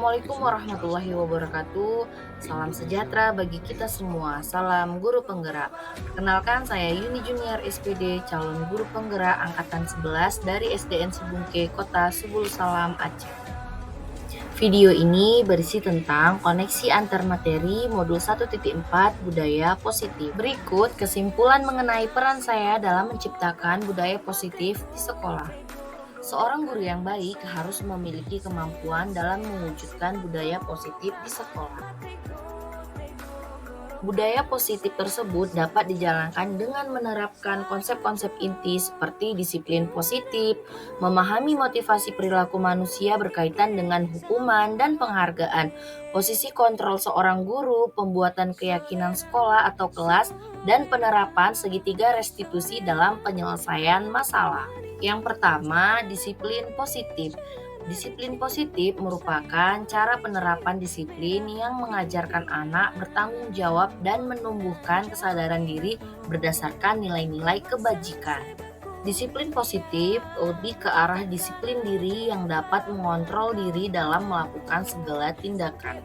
Assalamualaikum warahmatullahi wabarakatuh. Salam sejahtera bagi kita semua. Salam guru penggerak. Kenalkan saya Yuni Junior SPD, calon guru penggerak angkatan 11 dari SDN Sibungke, Kota Subul Salam, Aceh. Video ini berisi tentang koneksi antar materi modul 1.4 budaya positif. Berikut kesimpulan mengenai peran saya dalam menciptakan budaya positif di sekolah. Seorang guru yang baik harus memiliki kemampuan dalam mewujudkan budaya positif di sekolah. Budaya positif tersebut dapat dijalankan dengan menerapkan konsep-konsep inti seperti disiplin positif, memahami motivasi perilaku manusia berkaitan dengan hukuman dan penghargaan, posisi kontrol seorang guru, pembuatan keyakinan sekolah atau kelas, dan penerapan segitiga restitusi dalam penyelesaian masalah. Yang pertama, disiplin positif. Disiplin positif merupakan cara penerapan disiplin yang mengajarkan anak bertanggung jawab dan menumbuhkan kesadaran diri berdasarkan nilai-nilai kebajikan. Disiplin positif lebih ke arah disiplin diri yang dapat mengontrol diri dalam melakukan segala tindakan.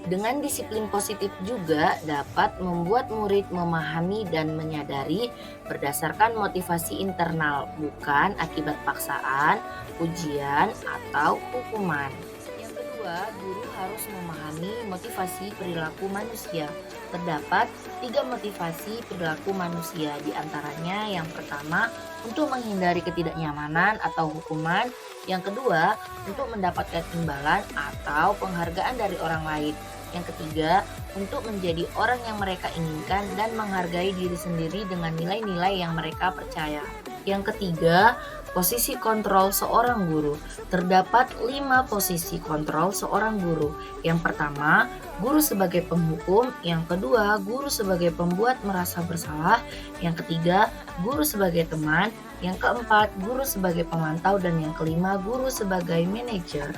Dengan disiplin positif juga dapat membuat murid memahami dan menyadari berdasarkan motivasi internal, bukan akibat paksaan, ujian, atau hukuman. Yang kedua, guru harus memahami motivasi perilaku manusia. Terdapat 3 motivasi perilaku manusia, di antaranya yang pertama untuk menghindari ketidaknyamanan atau hukuman, yang kedua untuk mendapatkan imbalan atau penghargaan dari orang lain, yang ketiga untuk menjadi orang yang mereka inginkan dan menghargai diri sendiri dengan nilai-nilai yang mereka percaya. Yang ketiga, posisi kontrol seorang guru. Terdapat 5 posisi kontrol seorang guru. Yang pertama, guru sebagai penghukum. Yang kedua, guru sebagai pembuat merasa bersalah. Yang ketiga, guru sebagai teman. Yang keempat, guru sebagai pemantau. Dan yang kelima, guru sebagai manajer.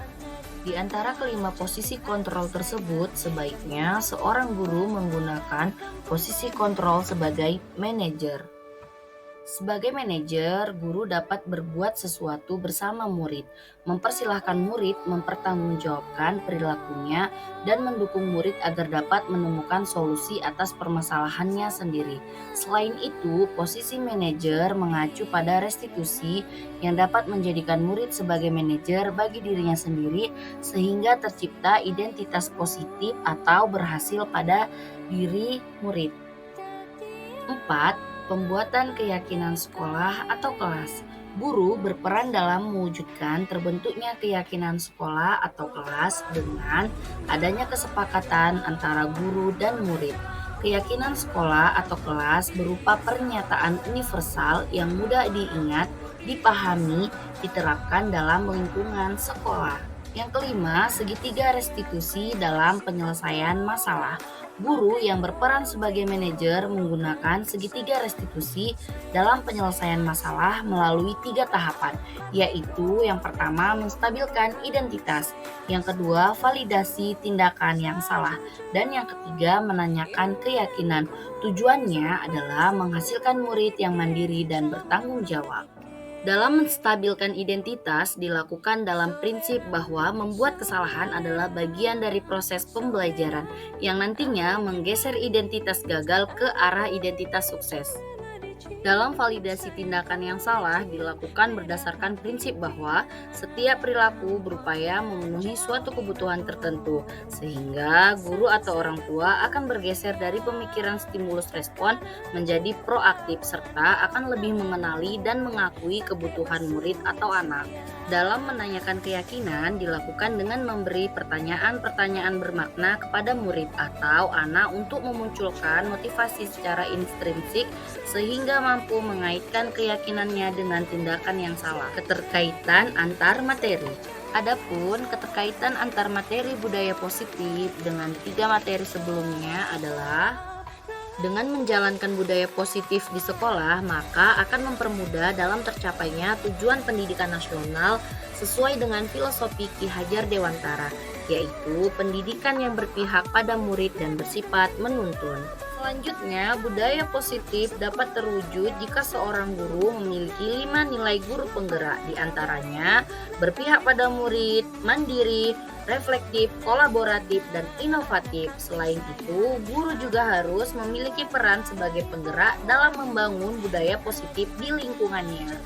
Di antara kelima posisi kontrol tersebut, sebaiknya seorang guru menggunakan posisi kontrol sebagai manajer. Sebagai manajer, guru dapat berbuat sesuatu bersama murid, mempersilahkan murid mempertanggungjawabkan perilakunya, dan mendukung murid agar dapat menemukan solusi atas permasalahannya sendiri. Selain itu, posisi manajer mengacu pada restitusi yang dapat menjadikan murid sebagai manajer bagi dirinya sendiri, sehingga tercipta identitas positif atau berhasil pada diri murid. 4. Pembuatan keyakinan sekolah atau kelas. Guru berperan dalam mewujudkan terbentuknya keyakinan sekolah atau kelas dengan adanya kesepakatan antara guru dan murid. Keyakinan sekolah atau kelas berupa pernyataan universal yang mudah diingat, dipahami, diterapkan dalam lingkungan sekolah. Yang kelima, segitiga restitusi dalam penyelesaian masalah. Guru yang berperan sebagai manajer menggunakan segitiga restitusi dalam penyelesaian masalah melalui 3 tahapan, yaitu yang pertama menstabilkan identitas, yang kedua validasi tindakan yang salah, dan yang ketiga menanyakan keyakinan. Tujuannya adalah menghasilkan murid yang mandiri dan bertanggung jawab. Dalam menstabilkan identitas dilakukan dalam prinsip bahwa membuat kesalahan adalah bagian dari proses pembelajaran yang nantinya menggeser identitas gagal ke arah identitas sukses. Dalam validasi tindakan yang salah dilakukan berdasarkan prinsip bahwa setiap perilaku berupaya memenuhi suatu kebutuhan tertentu, sehingga guru atau orang tua akan bergeser dari pemikiran stimulus respon menjadi proaktif serta akan lebih mengenali dan mengakui kebutuhan murid atau anak. Dalam menanyakan keyakinan dilakukan dengan memberi pertanyaan-pertanyaan bermakna kepada murid atau anak untuk memunculkan motivasi secara intrinsik sehingga mampu mengaitkan keyakinannya dengan tindakan yang salah. Keterkaitan antar materi. Adapun keterkaitan antar materi budaya positif dengan 3 materi sebelumnya adalah dengan menjalankan budaya positif di sekolah, maka akan mempermudah dalam tercapainya tujuan pendidikan nasional sesuai dengan filosofi Ki Hajar Dewantara, yaitu pendidikan yang berpihak pada murid dan bersifat menuntun. Selanjutnya, budaya positif dapat terwujud jika seorang guru memiliki 5 nilai guru penggerak, di antaranya berpihak pada murid, mandiri, reflektif, kolaboratif, dan inovatif. Selain itu, guru juga harus memiliki peran sebagai penggerak dalam membangun budaya positif di lingkungannya.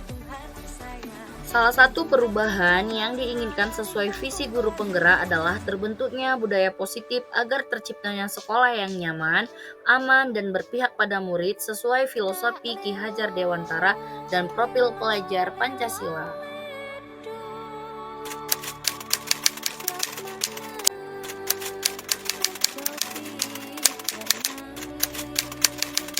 Salah satu perubahan yang diinginkan sesuai visi guru penggerak adalah terbentuknya budaya positif agar terciptanya sekolah yang nyaman, aman, dan berpihak pada murid sesuai filosofi Ki Hajar Dewantara dan profil pelajar Pancasila.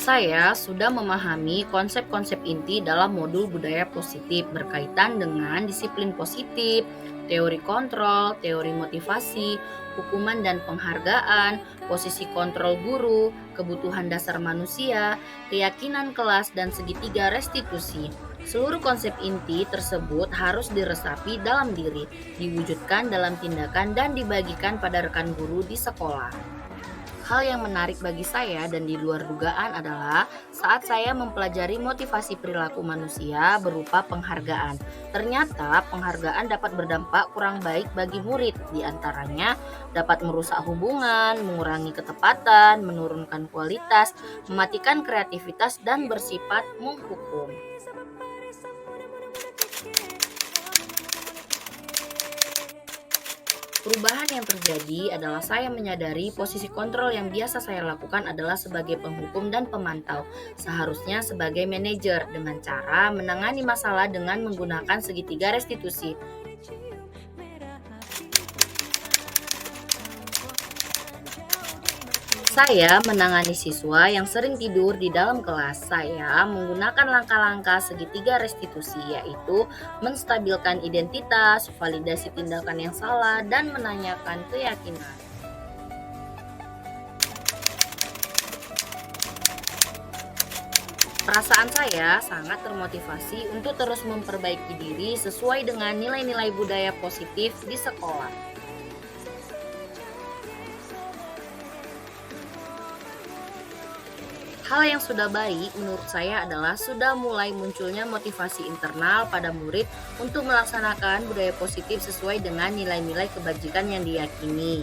Saya sudah memahami konsep-konsep inti dalam modul budaya positif berkaitan dengan disiplin positif, teori kontrol, teori motivasi, hukuman dan penghargaan, posisi kontrol guru, kebutuhan dasar manusia, keyakinan kelas, dan segitiga restitusi. Seluruh konsep inti tersebut harus diresapi dalam diri, diwujudkan dalam tindakan, dan dibagikan pada rekan guru di sekolah. Hal yang menarik bagi saya dan di luar dugaan adalah saat saya mempelajari motivasi perilaku manusia berupa penghargaan. Ternyata penghargaan dapat berdampak kurang baik bagi murid, di antaranya dapat merusak hubungan, mengurangi ketepatan, menurunkan kualitas, mematikan kreativitas, dan bersifat menghukum. Perubahan yang terjadi adalah saya menyadari posisi kontrol yang biasa saya lakukan adalah sebagai penghukum dan pemantau, seharusnya sebagai manajer dengan cara menangani masalah dengan menggunakan segitiga restitusi. Saya menangani siswa yang sering tidur di dalam kelas. Saya menggunakan langkah-langkah segitiga restitusi, yaitu menstabilkan identitas, validasi tindakan yang salah, dan menanyakan keyakinan. Perasaan saya sangat termotivasi untuk terus memperbaiki diri sesuai dengan nilai-nilai budaya positif di sekolah. Hal yang sudah baik menurut saya adalah sudah mulai munculnya motivasi internal pada murid untuk melaksanakan budaya positif sesuai dengan nilai-nilai kebajikan yang diyakini.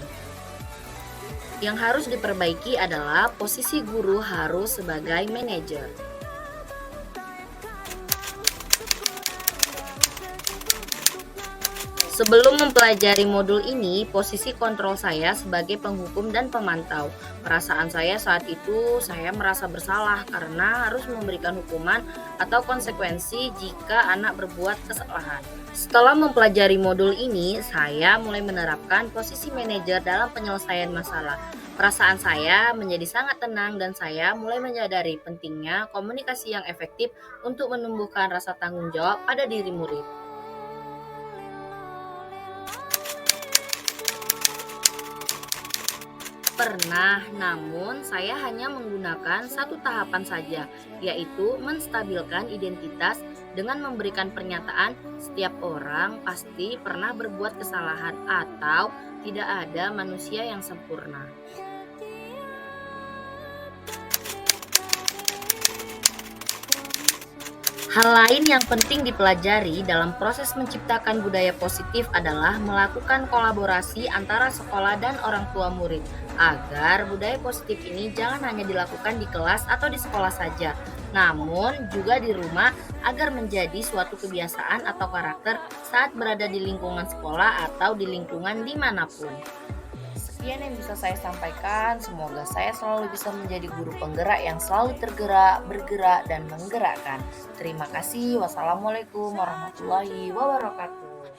Yang harus diperbaiki adalah posisi guru harus sebagai manajer. Sebelum mempelajari modul ini, posisi kontrol saya sebagai penghukum dan pemantau. Perasaan saya saat itu, saya merasa bersalah karena harus memberikan hukuman atau konsekuensi jika anak berbuat kesalahan. Setelah mempelajari modul ini, saya mulai menerapkan posisi manajer dalam penyelesaian masalah. Perasaan saya menjadi sangat tenang dan saya mulai menyadari pentingnya komunikasi yang efektif untuk menumbuhkan rasa tanggung jawab pada diri murid. Pernah, namun saya hanya menggunakan satu tahapan saja, yaitu menstabilkan identitas dengan memberikan pernyataan setiap orang pasti pernah berbuat kesalahan atau tidak ada manusia yang sempurna. Hal lain yang penting dipelajari dalam proses menciptakan budaya positif adalah melakukan kolaborasi antara sekolah dan orang tua murid, agar budaya positif ini jangan hanya dilakukan di kelas atau di sekolah saja, namun juga di rumah agar menjadi suatu kebiasaan atau karakter saat berada di lingkungan sekolah atau di lingkungan dimanapun. Sekian yang bisa saya sampaikan. Semoga saya selalu bisa menjadi guru penggerak yang selalu tergerak, bergerak, dan menggerakkan. Terima kasih. Wassalamualaikum warahmatullahi wabarakatuh.